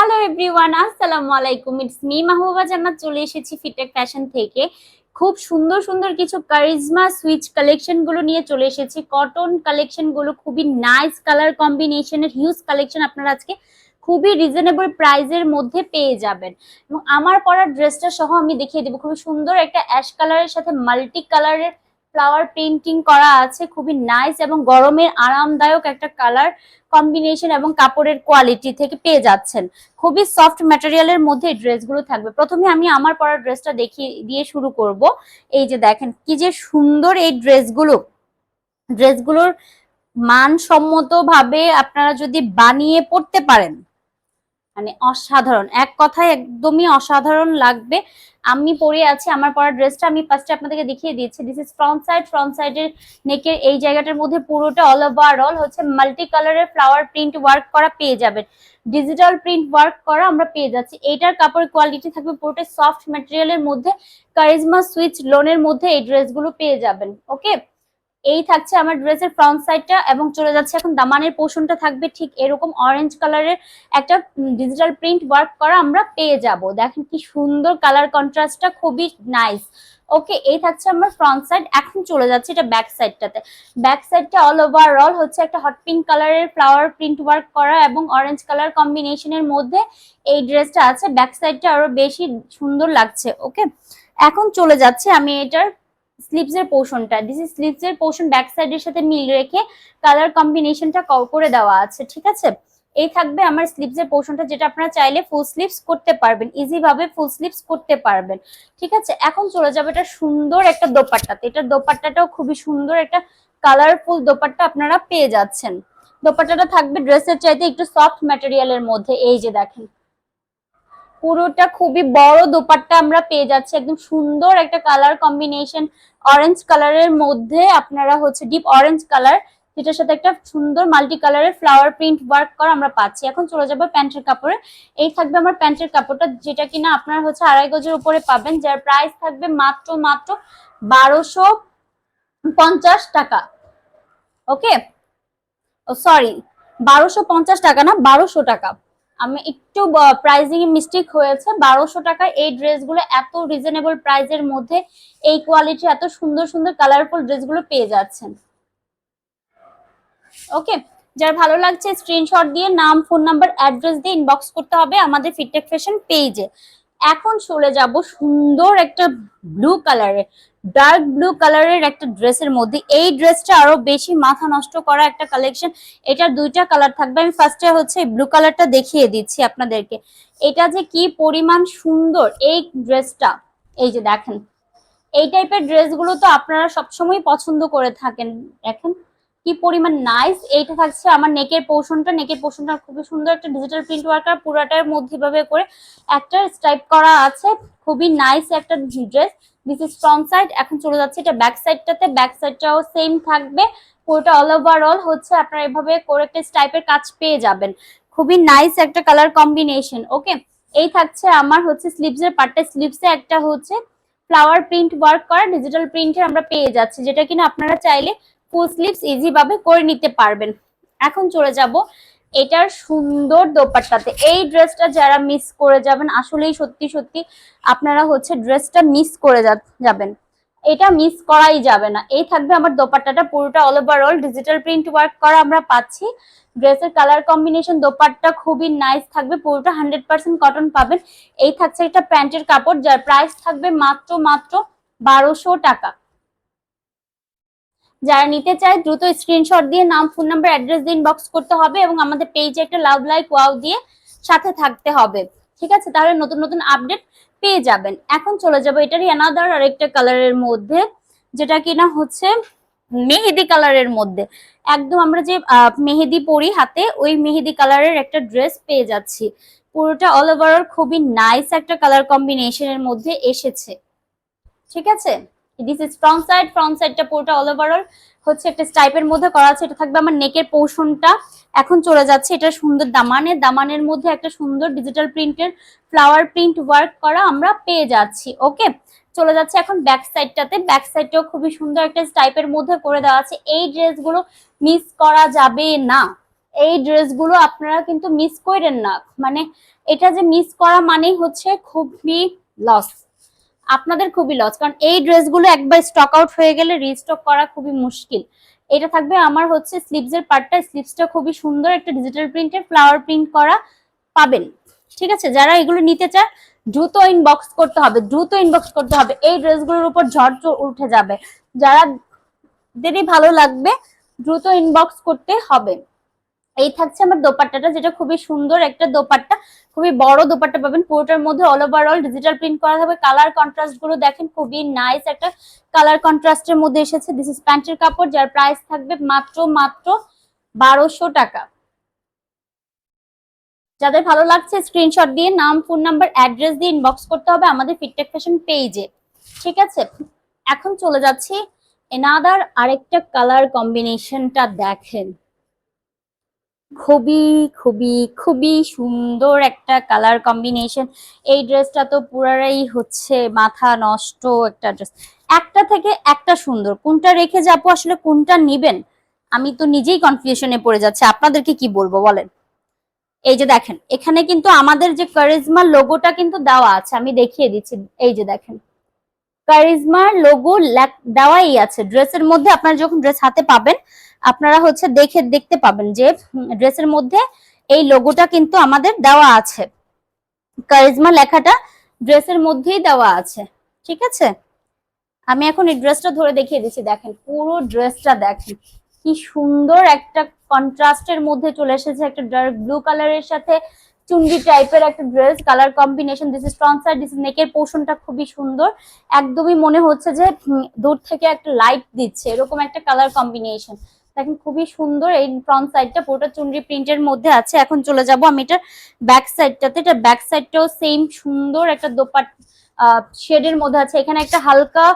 Hello everyone, আসসালামু আলাইকুম। It's me Mahbuba জান্নাত, চলে এসেছি ফিটেক ফ্যাশন থেকে। খুব সুন্দর সুন্দর কিছু কারিজমা সুইচ কালেকশন গুলো নিয়ে চলে এসেছি। কটন কালেকশন গুলো খুবই নাইস কালার কম্বিনেশনের হিউজ কালেকশন আপনারা আজকে খুবই রিজনেবল প্রাইজের মধ্যে পেয়ে যাবেন। এবং আমার পরা ড্রেসটা সহ আমি দেখিয়ে দেবো। খুবই সুন্দর একটা অ্যাশ কালারের সাথে মাল্টি কালারের ফ্লাওয়ার পেইন্টিং করা আছে, খুবই নাইস এবং গরমের আরামদায়ক একটা কালার কম্বিনেশন এবং কাপড়ের কোয়ালিটি থেকে পেয়ে যাচ্ছেন। খুবই সফট ম্যাটেরিয়ালের মধ্যে এই ড্রেসগুলো থাকবে। প্রথমে আমি আমার পরা ড্রেসটা দেখিয়ে দিয়ে শুরু করব। এই যে দেখেন কি যে সুন্দর এই ড্রেসগুলোর মানসম্মত ভাবে আপনারা যদি বানিয়ে পড়তে পারেন, মানে অসাধারণ, এক কথায় একদমই অসাধারণ লাগবে। আমি পরে আছি, আমার পরা ড্রেসটা আমি ফার্স্টে আপনাদেরকে দেখিয়ে দিয়েছি। দিস ইজ ফ্রন্ট সাইডের নেকের এই জায়গাটার মধ্যে পুরোটা ওভারঅল হচ্ছে মাল্টি কালারের ফ্লাওয়ার প্রিন্ট ওয়ার্ক করা পেয়ে যাবেন। ডিজিটাল প্রিন্ট ওয়ার্ক করা আমরা পেয়ে যাচ্ছি। এইটার কাপড়ের কোয়ালিটি থাকবে পুরোটা সফট ম্যাটেরিয়ালের মধ্যে, কারিজমা সুইচ লোনের মধ্যে এই ড্রেসগুলো পেয়ে যাবেন। ওকে, এই থাকছে আমার ড্রেসের ফ্রন্ট সাইডটা এবং চলে যাচ্ছে এখন দামানের পোর্শনটা থাকবে ঠিক এরকম অরেঞ্জ কালারের একটা ডিজিটাল প্রিন্ট ওয়ার্ক করা আমরা পেয়ে যাব। দেখেন কি সুন্দর কালার কন্ট্রাস্টটা, খুবই নাইস। ওকে, এই থাকছে আমার ফ্রন্ট সাইড। এখন চলে যাচ্ছে এটা ব্যাক সাইডটাতে। ব্যাক সাইডটা ওভারঅল হচ্ছে একটা হট পিঙ্ক কালারের ফ্লাওয়ার প্রিন্ট ওয়ার্ক করা এবং অরেঞ্জ কালার কম্বিনেশনের মধ্যে এই ড্রেসটা আছে। ব্যাক সাইডটা আরো বেশি সুন্দর লাগছে। ওকে, এখন চলে যাচ্ছে আমি এটার স্লিভস এর পোর্শনটা। দিস ইজ স্লিভস এর পোর্শন, ব্যাক সাইডের সাথে মিল রেখে কালার কম্বিনেশনটা করে দেওয়া আছে। ঠিক আছে, এই থাকবে আমার স্লিভস এর পোর্শনটা, যেটা আপনারা চাইলে ফুল স্লিভস করতে পারবেন, ইজি ভাবে ফুল স্লিভস করতে পারবেন। ঠিক আছে, এখন চলে যাবে এটা সুন্দর একটা দোপাট্টাতে। এটার দোপাট্টাটাও খুবই সুন্দর একটা কালারফুল দোপাট্টা আপনারা পেয়ে যাচ্ছেন। দোপাট্টাটা থাকবে ড্রেসের চাইতে একটু সফট ম্যাটেরিয়ালের মধ্যে। এই যে দেখেন পুরোটা খুবই বড় দোপাট্টা আমরা পেয়ে যাচ্ছি, একদম সুন্দর একটা কালার কম্বিনেশন অরেঞ্জ কালারের মধ্যে। আপনারা হচ্ছে ডিপ অরেঞ্জ কালার, যেটার সাথে একটা সুন্দর মাল্টি কালারের ফ্লাওয়ার প্রিন্ট ওয়ার্ক করা আমরা পাচ্ছি। এখন চলে যাবো প্যান্টের কাপড়ে। এই থাকবে আমার প্যান্টের কাপড়টা, যেটা কিনা আপনারা হচ্ছে 2.5 গজের উপরে পাবেন, যার প্রাইস থাকবে মাত্র 1250 টাকা। ওকে, ও সরি, 1250 টাকা না, 1200 টাকা। আমি একটু প্রাইজিং এ মিস্টেক হয়েছে। 1200 টাকায় এই ড্রেসগুলো এত রিজনেবল প্রাইজের মধ্যে এই কোয়ালিটি এত সুন্দর সুন্দর কালারফুল ড্রেসগুলো পেয়ে যাচ্ছেন। ওকে, যার ভালো লাগছে স্ক্রিনশট দিয়ে নাম, ফোন নাম্বার, অ্যাড্রেস দিয়ে ইনবক্স করতে হবে আমাদের ফিটটেক ফ্যাশন পেজে। এখন চলে যাব সুন্দর একটা ব্লু কালারের, ডার্ক ব্লু কালারের একটা ড্রেসের মধ্যে। এই ড্রেসটা আরো বেশি মাথা নষ্ট করা একটা কালেকশন। এটার দুইটা কালার থাকবে। আমি ফার্স্টে হচ্ছে ব্লু কালারটা দেখিয়ে দিচ্ছি আপনাদেরকে। এটা যে কি পরিমাণ সুন্দর এই ড্রেসটা, এই যে দেখেন। এই টাইপের ড্রেসগুলো তো আপনারা সবসময় পছন্দ করে থাকেন। দেখেন কি পরিমাণ নাইস। এইটা থাকছে আমার নেকের পোর্শনটা খুবই সুন্দর একটা ডিজিটাল প্রিন্ট ওয়ার্কার, পুরাটার মধ্যে ভাবে করে একটা স্টাইপ করা আছে। খুবই নাইস একটা dress. This is front side. এখন চলে যাচ্ছে এটা ব্যাক সাইডটাতে। ব্যাক সাইডটাও সেম থাকবে, পুরোটা ওভারঅল হচ্ছে আপনারা এভাবে করে একটা স্টাইপের কাজ পেয়ে যাবেন। খুবই নাইস একটা কালার কম্বিনেশন। ওকে, এই থাকছে আমার হচ্ছে স্লিভস এর পার্টটা। স্লিভসে একটা হচ্ছে ফ্লাওয়ার প্রিন্ট ওয়ার্ক করা ডিজিটাল প্রিন্টের আমরা পেয়ে যাচ্ছি, যেটা কিনা আপনারা চাইলে ফুল স্লিভস ইজি ভাবে করে নিতে পারবেন। এখন চলে যাব এটার সুন্দর দোপাট্টাতে। এই ড্রেসটা যারা মিস করে যাবেন, আসলেই সত্যি সত্যি আপনারা হচ্ছে ড্রেসটা মিস করে যাবেন, এটা মিস করাই যাবে না। এই থাকবে আমার দোপাট্টাটা, পুরোটা ওভারঅল ডিজিটাল প্রিন্ট ওয়ার্ক করা আমরা পাচ্ছি। ড্রেসের কালার কম্বিনেশন, দোপাট্টা খুবই নাইস থাকবে, পুরোটা 100% কটন পাবেন। এই থাকছে একটা প্যান্টের কাপড়, যার প্রাইস থাকবে মাত্র 1200 টাকা। যারা নিতে চায় দ্রুত স্ক্রিনশট দিয়ে নাম, ফোন নাম্বার, অ্যাড্রেস দিয়ে ইনবক্স করতে হবে এবং আমাদের পেজে একটা লাভ লাইক ওয়াও দিয়ে সাথে থাকতে হবে। ঠিক আছে, তাহলে নতুন নতুন আপডেট পেয়ে যাবেন। এখন চলে যাবো এটারই অ্যানাদার আরেকটা কালারের মধ্যে, যেটা কিনা হচ্ছে মেহেদি কালারের মধ্যে। একদম আমরা যে মেহেদি পরি হাতে, ওই মেহেদি কালারের একটা ড্রেস পেয়ে যাচ্ছি। পুরোটা ওভারঅল খুবই নাইস একটা কালার কম্বিনেশনের মধ্যে এসেছে। ঠিক আছে, দিস ইজ ফ্রন্ট সাইডটা পুরোটা ওভারঅল হচ্ছে একটা স্টাইপের মধ্যে করা আছে। এটা থাকবে আমার নেকের পোর্শনটা। এখন চলে যাচ্ছে এটা সুন্দর দামানের মধ্যে একটা সুন্দর ডিজিটাল প্রিন্টের ফ্লাওয়ার প্রিন্ট ওয়ার্ক করা আমরা পেয়ে যাচ্ছি। ওকে, চলে যাচ্ছে এখন ব্যাক সাইডটাতে। ব্যাক সাইডটাও খুবই সুন্দর একটা স্টাইপের মধ্যে করে দেওয়া আছে। এই ড্রেসগুলো মিস করা যাবে না, এই ড্রেসগুলো আপনারা কিন্তু মিস করেন না, মানে এটা যে মিস করা মানেই হচ্ছে খুবই লস, আপনাদের খুবই লস, কারণ এই ড্রেসগুলো একবার স্টক আউট হয়ে গেলে রিস্টক করা খুবই মুশকিল। এটা থাকবে আমার হচ্ছে স্লিভস এর পার্টটা, স্লিভসটা খুবই সুন্দর একটা ডিজিটাল প্রিন্টের ফ্লাওয়ার প্রিন্ট করা পাবেন। ঠিক আছে, যারা এগুলো নিতে চান দ্রুত ইনবক্স করতে হবে, দ্রুত ইনবক্স করতে হবে, এই ড্রেসগুলোর উপর ঝড় উঠে যাবে। যারা দেরি ভালো লাগবে দ্রুত ইনবক্স করতে হবে। এই থাকছে আমার দোপাট্টাটা, যেটা খুবই সুন্দর একটা দোপাট্টা, খুবই বড় দোপাট্টা পাবেন, পুরোটার মধ্যে অল ওভারঅল ডিজিটাল প্রিন্ট করা থাকবে। কালার কন্ট্রাস্ট গুলো দেখেন, খুবই নাইস একটা কালার কন্ট্রাস্টের মধ্যে এসেছে। দিস ইজ প্যান্টের কাপড়, যার প্রাইস থাকবে মাত্র মাত্র 1200 টাকা। যাদের ভালো লাগছে স্ক্রিনশট দিয়ে নাম, ফোন নাম্বার, অ্যাড্রেস দিয়ে ইনবক্স করতে হবে আমাদের ফিটটেক ফ্যাশন পেজে। ঠিক আছে, এখন চলে যাচ্ছি এনাদার আরেকটা কালার কম্বিনেশনটা দেখেন, খুবই খুবই খুবই সুন্দর একটা কালার কম্বিনেশন। এই ড্রেসটা তো পুরাই হচ্ছে মাথা নষ্ট একটা ড্রেস, একটা থেকে একটা সুন্দর, কোনটা রেখে যাবো আসলে কোনটা নিবেন আমি তো নিজেই কনফিউশনে পড়ে যাচ্ছে, আপনাদেরকে কি বলবো বলেন। এই যে দেখেন, এখানে কিন্তু আমাদের যে কারিজমা লোগোটা কিন্তু দেওয়া আছে, আমি দেখিয়ে দিচ্ছি। এই যে দেখেন, কারিজমার লোগো দেওয়াই আছে ড্রেসের মধ্যে। আপনারা যখন ড্রেস হাতে পাবেন আপনারা হচ্ছে দেখতে পাবেন যে ড্রেসের মধ্যে এই লোগোটা কিন্তু আমাদের দেওয়া আছে, কারিজমা লেখাটা ড্রেসের মধ্যেই দেওয়া আছে। ঠিক আছে, আমি এখন এই ড্রেসটা ধরে দেখিয়ে দিচ্ছি। দেখেন পুরো ড্রেসটা দেখেন, কি সুন্দর একটা কন্ট্রাস্টের মধ্যে চলে এসেছে, একটা ডার্ক ব্লু কালারের সাথে চুনরি টাইপের একটা dress colour combination. This is front side, this is নেকের পোর্শনটা খুবই সুন্দর, একদমই মনে হচ্ছে যে দূর থেকে একটা লাইট দিচ্ছে এরকম একটা কালার কম্বিনেশন। দেখেন খুবই সুন্দর, এই ফ্রন্ট সাইডটা পুরোটা চুনরি প্রিন্টের মধ্যে আছে। এখন চলে যাব আমি এটার ব্যাক সাইডটাতে, এটা ব্যাক সাইডটাও সেম সুন্দর একটা দোপাট শেডের মধ্যে আছে। এখানে একটা হালকা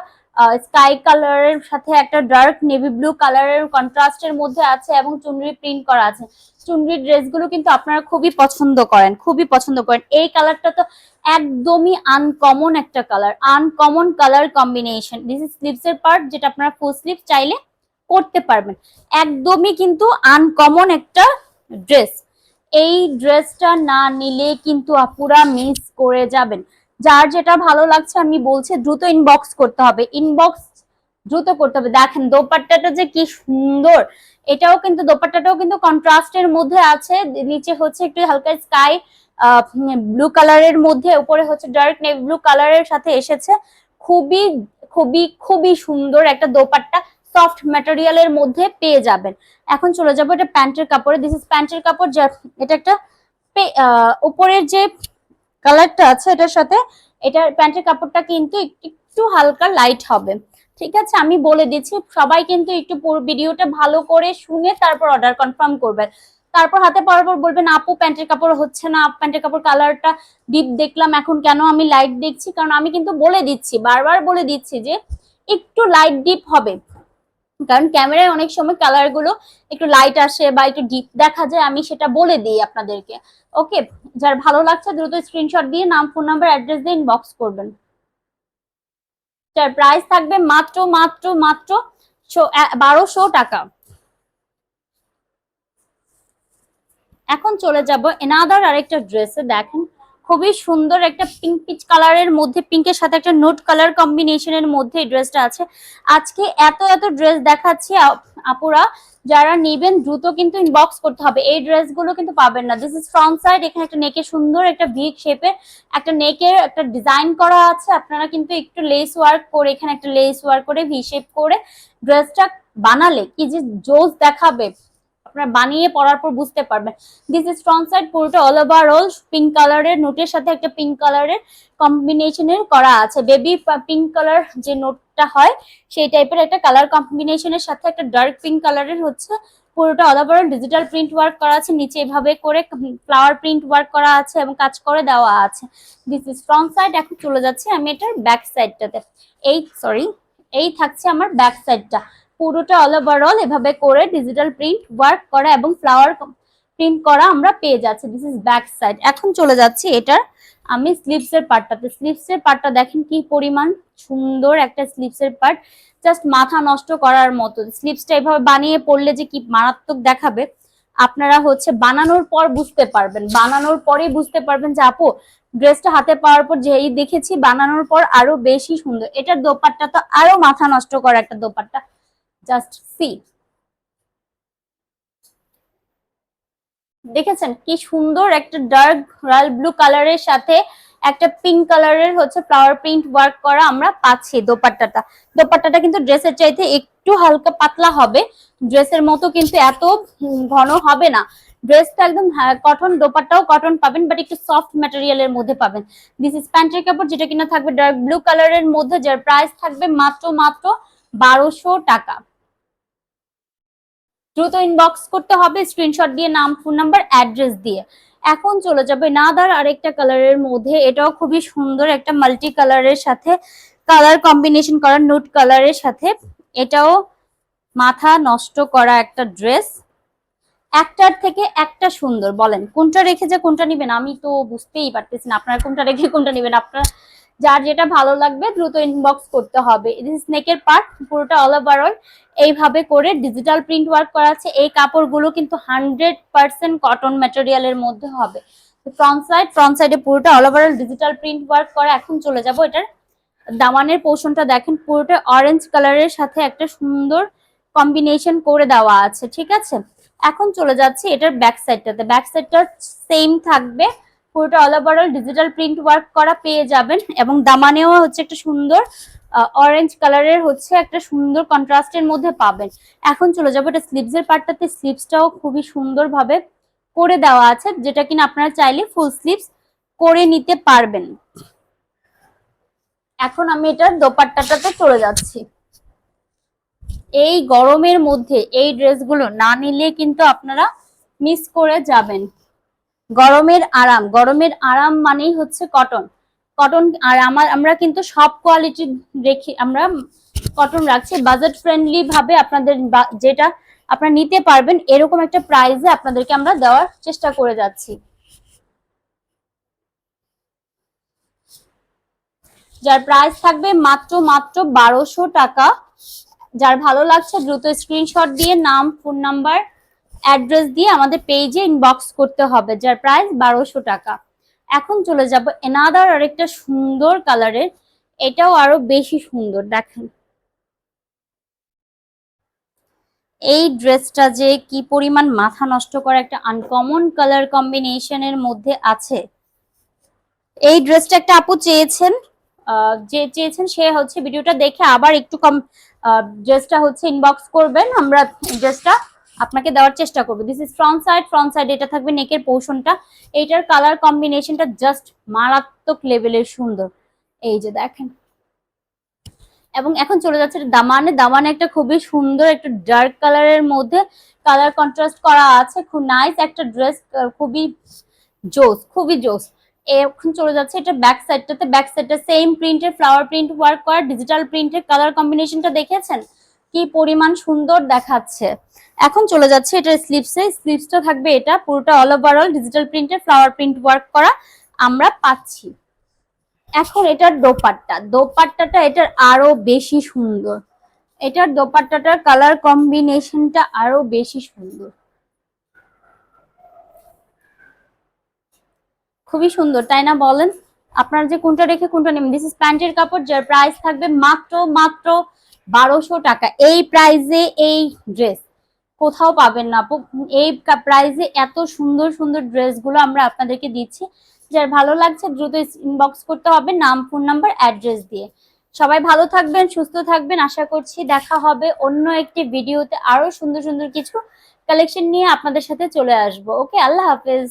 স্কাই কালারের সাথে একটা ডার্ক নেভি ব্লু কালারের কন্ট্রাস্টের মধ্যে আছে এবং চুনরি প্রিন্ট করা আছে। চুনরি ড্রেসগুলো কিন্তু আপনারা খুবই পছন্দ করেন, খুবই পছন্দ করেন। এই কালারটা তো একদমই আনকমন একটা colour, uncommon colour combination. This is sleeves এর পার্ট, যেটা আপনারা ফুল স্লিভ চাইলে করতে পারবেন, একদমই কিন্তু আনকমন একটা ড্রেস। এই ড্রেসটা না নিলে কিন্তু আপুরা মিস করে যাবেন। যার যেটা ভালো লাগছে আমি বলছি দ্রুত ইনবক্স করতে হবে, ইনবক্স দ্রুত করতে হবে। দেখেন দোপাট্টাটা যে কি সুন্দর, এটাও কিন্তু দোপাট্টাটাও কিন্তু কন্ট্রাস্টের মধ্যে আছে, নিচে হচ্ছে একটু হালকা স্কাই ব্লু কালারের মধ্যে, উপরে হচ্ছে ডার্ক নেভি ব্লু কালারের সাথে এসেছে। খুবই খুবই খুবই সুন্দর একটা দোপাট্টা, সফট ম্যাটেরিয়ালের মধ্যে পেয়ে যাবেন। এখন চলে যাবো এটা প্যান্টের কাপড়ে। দিস ইজ প্যান্টের কাপড়, এটা একটা উপরের যে কালারটা আছে এটার সাথে এটার প্যান্টের কাপড়টা কিন্তু একটু হালকা লাইট হবে। ঠিক আছে, আমি বলে দিচ্ছি, সবাই কিন্তু একটু পুরো ভিডিওটা ভালো করে শুনে তারপর অর্ডার কনফার্ম করবেন। তারপর হাতে পাওয়ার পর বলবেন আপু প্যান্টের কাপড় হচ্ছে না, প্যান্টের কাপড় কালারটা ডিপ দেখলাম এখন কেন আমি লাইট দেখছি, কারণ আমি কিন্তু বলে দিচ্ছি, বারবার বলে দিচ্ছি যে একটু লাইট ডিপ হবে, কারণ ক্যামেরায় অনেক সময় কালার গুলো একটু লাইট আসে বা একটু ডিপ দেখা যায়, আমি সেটা বলে দিই আপনাদেরকে। ওকে, যার ভালো লাগছে দ্রুত স্ক্রিনশট দিয়ে নাম, ফোন নাম্বার, অ্যাড্রেস দিয়ে ইনবক্স করবেন। যার প্রাইস থাকবে মাত্র মাত্র মাত্র 1200 টাকা। এখন চলে যাব এনাদার আরেকটা ড্রেসে। দেখেন খুবই সুন্দর একটা পিঙ্ক পিচ কালারের মধ্যে, পিঙ্কের সাথে একটা নোট কালার কম্বিনেশনের মধ্যে এই ড্রেসটা আছে। আজকে এত এত ড্রেস দেখাচ্ছি আপুরা, যারা নেবেন দ্রুত কিন্তু ইনবক্স করতে হবে, এই ড্রেসগুলো কিন্তু পাবেন না। দিস ইজ ফ্রন্ট সাইড, এখানে একটা নেকে সুন্দর একটা ভিক শেপের একটা নেকের একটা ডিজাইন করা আছে। আপনারা কিন্তু একটু লেস ওয়ার্ক করে, এখানে একটা লেস ওয়ার্ক করে ভি শেপ করে ড্রেসটা বানালে কি যে জোস দেখাবে, আপনারা বানিয়ে পরার পর বুঝতে পারবেন। দিস ইজ ফ্রন্ট সাইড, পুরোটা অল ওভারঅল পিঙ্ক কালারের নোটের সাথে একটা পিঙ্ক কালারের কম্বিনেশনের করা আছে, বেবি পিঙ্ক কালার যে নোটটা হয় সেই টাইপের একটা কালার কম্বিনেশনের সাথে একটা ডার্ক পিঙ্ক কালারের হচ্ছে পুরোটা all overall digital print work করা আছে, নিচে এভাবে করে ফ্লাওয়ার প্রিন্ট ওয়ার্ক করা আছে এবং কাজ করে দেওয়া আছে। This is front side. এখন চলে যাচ্ছি আমি এটার ব্যাক সাইডটাতে। এই থাকছে আমার ব্যাক সাইডটা, পুরোটা অল ওভারঅল এভাবে করে ডিজিটাল প্রিন্ট ওয়ার্ক করা এবং ফ্লাওয়ার প্রিন্ট করা আমরা পেয়ে যাচ্ছি। This is back side. এখন চলে যাচ্ছি এটার আমি স্লিভস এর পার্টটাতে। স্লিভস এর পার্টটা দেখেন কি পরিমাণ সুন্দর একটা স্লিভস এর পার্ট, জাস্ট মাথা নষ্ট করার মতো। স্লিভসটা এভাবে বানিয়ে পড়লে যে কি মারাত্মক দেখাবে আপনারা হচ্ছে বানানোর পর বুঝতে পারবেন, বানানোর পরেই বুঝতে পারবেন যে আপু ড্রেসটা হাতে পাওয়ার পর যেই দেখেছি বানানোর পর আরো বেশি সুন্দর। এটার দোপাট্টা তো আরো মাথা নষ্ট করা একটা দোপাট্টা, জাস্ট সি। দেখেছেন কি সুন্দর একটা ডার্ক রয়্যাল ব্লু কালারের সাথে একটা পিঙ্ক কালারের হচ্ছে ফ্লাওয়ার প্রিন্ট ওয়ার্ক করা আমরা পাচ্ছি দোপাট্টাটা। দোপাট্টাটা কিন্তু ড্রেসের চাইতে একটু হালকা পাতলা হবে, ড্রেসের মতো কিন্তু এত ঘন হবে না। ড্রেসটা একদম কটন, দোপাট্টাও কটন পাবেন বাট একটু সফট ম্যাটেরিয়ালের মধ্যে পাবেন। দিস ইজ প্যান্টের কাপড় যেটা কিনা থাকবে ডার্ক ব্লু কালারের মধ্যে, যার প্রাইস থাকবে মাত্র মাত্র 1200 টাকা। দ্রুত ইনবক্স করতে হবে স্ক্রিনশট দিয়ে, নাম, ফোন নাম্বার, অ্যাড্রেস দিয়ে। এখন চলে যাবে নাদার আরেকটা কালারের মধ্যে, এটাও খুবই সুন্দর একটা মাল্টি কালারের সাথে কালার কম্বিনেশন করা নুট কালারের সাথে। এটাও মাথা নষ্ট করা একটা ড্রেস, একটার থেকে একটা সুন্দর। বলেন কোনটা রেখে যে কোনটা নিবেন, আমি তো বুঝতেই পারতেছি না আপনারা কোনটা রেখে কোনটা নিবেন। আপনারা যার যেটা ভালো লাগবে দ্রুত ইনবক্স করতে হবে। স্নেকের পার্ট পুরোটা অল ওভার এইভাবে করে ডিজিটাল প্রিন্ট ওয়ার্ক করা আছে। এই কাপড়গুলো কিন্তু 100% কটন ম্যাটেরিয়ালের মধ্যে হবে। ফ্রন্ট সাইডে পুরোটা all over digital print work করা। এখন চলে যাব এটার দামানের পোর্শনটা, দেখেন পুরোটা অরেঞ্জ কালারের সাথে একটা সুন্দর কম্বিনেশন করে দেওয়া আছে, ঠিক আছে। এখন চলে যাচ্ছে এটার ব্যাক সাইডটাতে, ব্যাক সাইডটা সেম থাকবে, পুরোটা all over digital print work করা পেয়ে যাবেন। এবং দামানেও হচ্ছে একটা সুন্দর অরেঞ্জ কালারের হচ্ছে একটা সুন্দর কন্ট্রাস্টের মধ্যে পাবেন। এখন চলে যাবো এটা স্লিভস এর পার্টটাতে, স্লিভসটাও খুবই সুন্দর ভাবে করে দেওয়া আছে, যেটা কিনা আপনারা চাইলে ফুল স্লিভস করে নিতে পারবেন। এখন আমি এটার দোপাট্টাটাতে চলে যাচ্ছি। এই গরমের মধ্যে এই ড্রেসগুলো না নিলে কিন্তু আপনারা মিস করে যাবেন। গরমের আরাম, গরমের আরাম মানেই হচ্ছে কটন। কটন আর আমরা কিন্তু সব কোয়ালিটি রেখে আমরা কটন রাখছি, বাজেট ফ্রেন্ডলি ভাবে আপনাদের যেটা আপনারা নিতে পারবেন এরকম একটা প্রাইসে আপনাদেরকে আমরা দেওয়ার চেষ্টা করে যাচ্ছি। যার প্রাইস থাকবে মাত্র মাত্র 1200 টাকা। যার ভালো লাগছে দ্রুত স্ক্রিনশট দিয়ে নাম, ফোন নাম্বার, অ্যাড্রেস দিয়ে আমাদের পেজে ইনবক্স করতে হবে, যার প্রাইস 1200 টাকা। এখন চলে যাব এনাদার আরেকটা সুন্দর কালারের, এটাও আরো বেশি সুন্দর। দেখেন এই ড্রেসটা যে কি পরিমাণ মাথা নষ্ট করা একটা আনকমন কালার কম্বিনেশনের মধ্যে আছে। এই ড্রেসটা একটা আপু চেয়েছেন, যে চেয়েছেন সে হচ্ছে ভিডিওটা দেখে আবার একটু কম ড্রেসটা হচ্ছে ইনবক্স করবেন, আমরা ড্রেসটা আপনাকে দেওয়ার চেষ্টা করবো। দিস ইজ ফ্রন্ট সাইড এটা থাকবে নেকের পোর্শনটা। এইটার কালার কম্বিনেশনটা জাস্ট মারাত্মক লেভেলের সুন্দর, এই যে দেখেন। এবং এখন চলে যাচ্ছে দামানে, দামানে একটা খুবই সুন্দর একটা ডার্ক কালারের মধ্যে কালার কন্ট্রাস্ট করা আছে, খুব নাইস একটা ড্রেস, খুবই জোস, খুবই জোস। এখন চলে যাচ্ছে এটা ব্যাক সাইডটাতে, ব্যাক সাইডটা সেম প্রিন্টের ফ্লাওয়ার প্রিন্ট ওয়ার্ক করা ডিজিটাল প্রিন্টের কালার কম্বিনেশনটা দেখেছেন কি পরিমাণ সুন্দর দেখাচ্ছে। এখন চলে যাচ্ছে এটা স্লিভসে, স্লিভসটা থাকবে এটা পুরোটা অল ওভার ডিজিটাল প্রিন্টের ফ্লাওয়ার প্রিন্ট ওয়ার্ক করা আমরা পাচ্ছি। এখন এটার দোপাট্টা, দোপাট্টাটা এটার আরো বেশি সুন্দর, এটার দোপাট্টাটার কালার কম্বিনেশনটা আরো বেশি সুন্দর, খুবই সুন্দর, তাই না বলেন? আপনার যে কোনটা রেখে কোনটা নেবেন। দিস ইজ প্যান্টের কাপড়, যার প্রাইস থাকবে মাত্র মাত্র 1200 টাকা। এই প্রাইসে এই ড্রেস কোথাও পাবেন না আপু, এই প্রাইসে এত সুন্দর সুন্দর ড্রেসগুলো আমরা আপনাদেরকে দিচ্ছি। যার ভালো লাগছে দ্রুত ইনবক্স করতে হবে নাম, ফোন নাম্বার, অ্যাড্রেস দিয়ে। সবাই ভালো থাকবেন, সুস্থ থাকবেন, আশা করছি দেখা হবে অন্য একটি ভিডিওতে আরো সুন্দর সুন্দর কিছু কালেকশন নিয়ে আপনাদের সাথে চলে আসবো। ওকে, আল্লাহ হাফেজ।